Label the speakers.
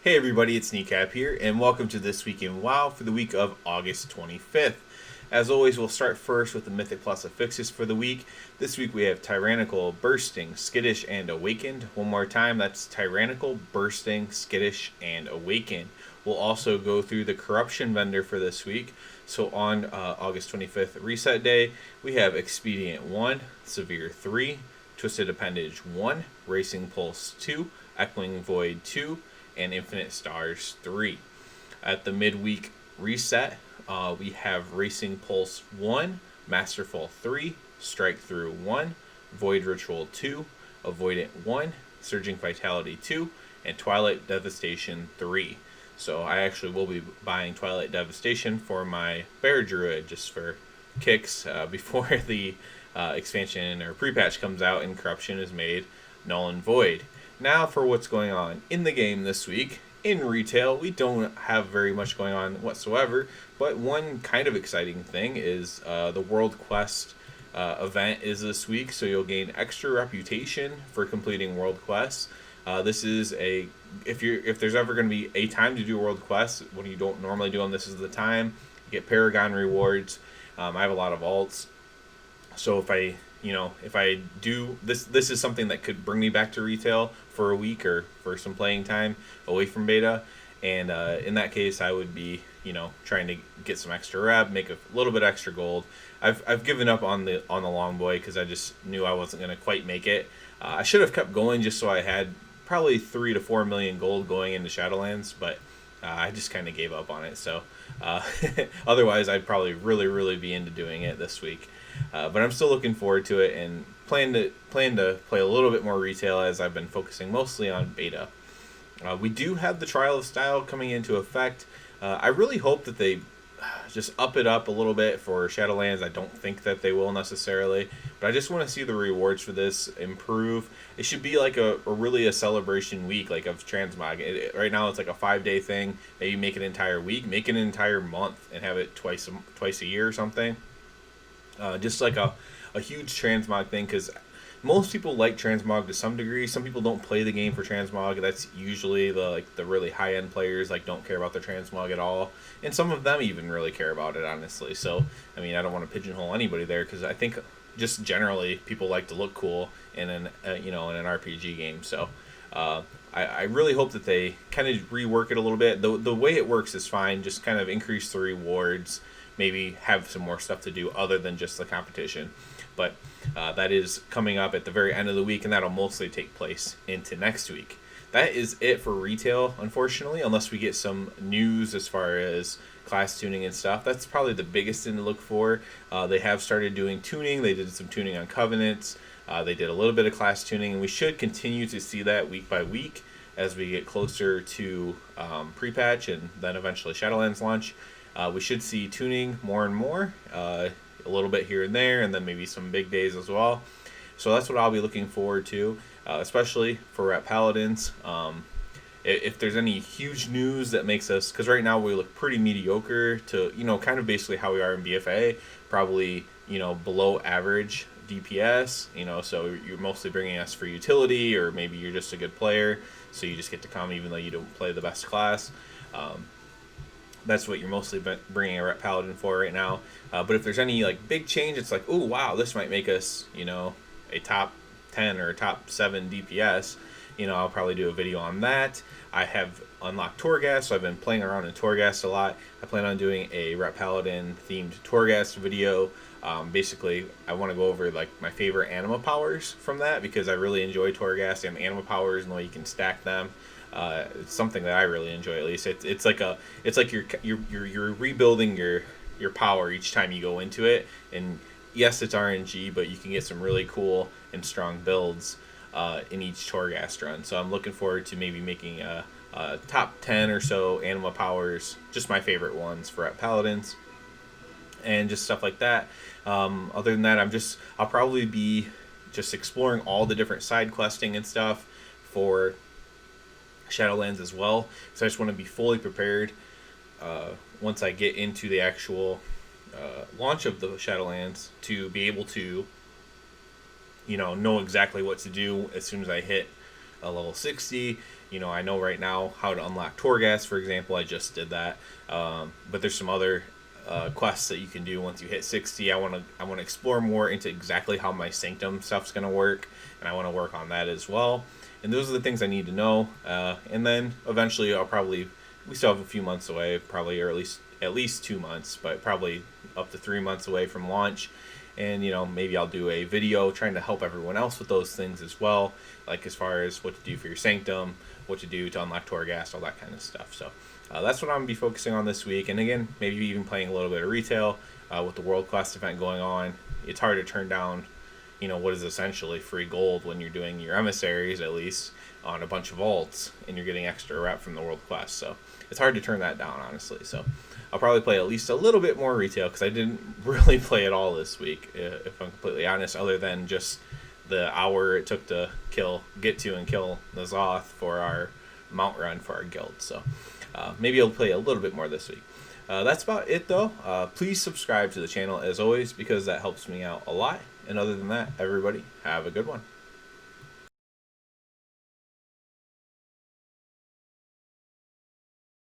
Speaker 1: Hey everybody, it's Kneecap here, and welcome to This Week in WoW for the week of August 25th. As always, we'll start first with the Mythic Plus affixes for the week. This week we have Tyrannical, Bursting, Skittish, and Awakened. One more time, that's Tyrannical, Bursting, Skittish, and Awakened. We'll also go through the Corruption Vendor for this week. So on August 25th, Reset Day, we have Expedient 1, Severe 3, Twisted Appendage 1, Racing Pulse 2, Echoing Void 2, and Infinite Stars 3. At the midweek reset, we have Racing Pulse 1, Masterful 3, Strike Through 1, Void Ritual 2, Avoidant 1, Surging Vitality 2, and Twilight Devastation 3. So I actually will be buying Twilight Devastation for my Bear Druid just for kicks before the expansion or pre-patch comes out and Corruption is made null and void. Now for what's going on in the game this week. In retail, we don't have very much going on whatsoever, but one kind of exciting thing is the World Quest event is this week, so you'll gain extra reputation for completing World Quests. This is if there's ever going to be a time to do World Quests when you don't normally do them, this is the time. You get Paragon rewards. I have a lot of alts, so if I do this is something that could bring me back to retail for a week or for some playing time away from beta, and in that case I would be trying to get some extra rep, make a little bit extra gold. I've given up on the long boy because I just knew I wasn't going to quite make it. I should have kept going just so I had probably 3 to 4 million gold going into Shadowlands, but I just kind of gave up on it. So otherwise I'd probably really be into doing it this week. But I'm still looking forward to it and plan to play a little bit more retail as I've been focusing mostly on beta. We do have the Trial of Style coming into effect. I really hope that they just up it up a little bit for Shadowlands. I don't think that they will necessarily, but I just want to see the rewards for this improve. It should be like a really a celebration week, like of transmog. Right now it's like a 5-day thing. Maybe make it an entire week, make it an entire month, and have it twice a year or something. Just like a huge transmog thing, because most people like transmog to some degree. Some people don't play the game for transmog. That's usually the really high end players don't care about the transmog at all, and some of them even really care about it, honestly. So I mean, I don't want to pigeonhole anybody there, because I think just generally people like to look cool in an in an RPG game. So I really hope that they kind of rework it a little bit. The way it works is fine. Just kind of increase the rewards, maybe have some more stuff to do other than just the competition. But that is coming up at the very end of the week, and that'll mostly take place into next week. That is it for retail, unfortunately, unless we get some news as far as class tuning and stuff. That's probably the biggest thing to look for. They have started doing tuning. They did some tuning on Covenants. They did a little bit of class tuning, and we should continue to see that week by week as we get closer to pre-patch and then eventually Shadowlands launch. We should see tuning more and more, a little bit here and there, and then maybe some big days as well. So that's what I'll be looking forward to, especially for Rat Paladins. If there's any huge news that makes us, because right now we look pretty mediocre to, kind of basically how we are in BFA, probably, below average DPS, so you're mostly bringing us for utility, or maybe you're just a good player, so you just get to come even though you don't play the best class. That's what you're mostly bringing a Ret Paladin for right now. But if there's any big change, it's like, oh wow, this might make us a top 10 or a top 7 DPS. I'll probably do a video on that. I have unlocked Torghast, so I've been playing around in Torghast a lot. I plan on doing a Ret Paladin themed Torghast video. Basically, I want to go over my favorite anima powers from that, because I really enjoy Torghast and anima powers and the way you can stack them. It's something that I really enjoy. At least it's like you're rebuilding your power each time you go into it. And yes, it's RNG, but you can get some really cool and strong builds in each Torghast run. So I'm looking forward to maybe making a top 10 or so anima powers, just my favorite ones for Paladins, and just stuff like that. Other than that, I'll probably be just exploring all the different side questing and stuff for Shadowlands as well, so I just want to be fully prepared once I get into the actual launch of the Shadowlands, to be able to know exactly what to do as soon as I hit a level 60, You know, I know right now how to unlock Torghast, for example. I just did that. But there's some other quests that you can do once you hit 60. I want to explore more into exactly how my Sanctum stuff's going to work, and I want to work on that as well. And those are the things I need to know. And then eventually we still have a few months away, probably, or at least 2 months, but probably up to 3 months away from launch. And, you know, maybe I'll do a video trying to help everyone else with those things as well, like as far as what to do for your Sanctum, what to do to unlock Torghast, all that kind of stuff. So that's what I'm going to be focusing on this week. And again, maybe even playing a little bit of retail with the World Quest event going on. It's hard to turn down, you know, what is essentially free gold when you're doing your emissaries, at least, on a bunch of vaults, and you're getting extra rep from the World Quest. So it's hard to turn that down, honestly. So I'll probably play at least a little bit more retail, because I didn't really play it all this week, if I'm completely honest, other than just the hour it took to get to and kill the Zoth for our mount run for our guild. So maybe I'll play a little bit more this week. That's about it, though. Please subscribe to the channel, as always, because that helps me out a lot. And other than that, everybody, have a good one.